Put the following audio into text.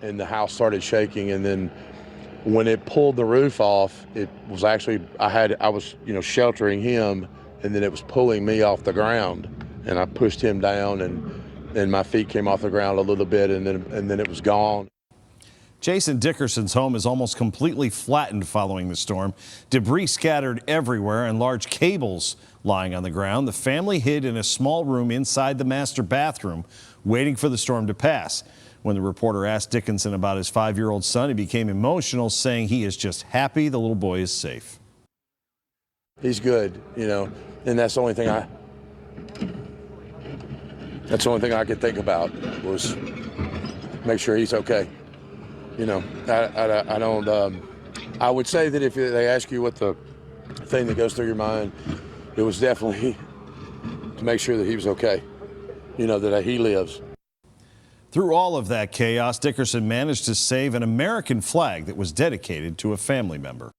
and the house started shaking. And then when it pulled the roof off, it was actually, I was, sheltering him, and then it was pulling me off the ground, and I pushed him down, and my feet came off the ground a little bit, and then it was gone. Jason Dickerson's home is almost completely flattened following the storm. Debris scattered everywhere and large cables lying on the ground. The family hid in a small room inside the master bathroom, waiting for the storm to pass. When the reporter asked Dickinson about his 5-year-old son, he became emotional, saying he is just happy the little boy is safe. He's good, and that's the only thing I could think about was make sure he's okay. I don't. I would say that if they ask you what the thing that goes through your mind, it was definitely to make sure that he was okay. That he lives. Through all of that chaos, Dickerson managed to save an American flag that was dedicated to a family member.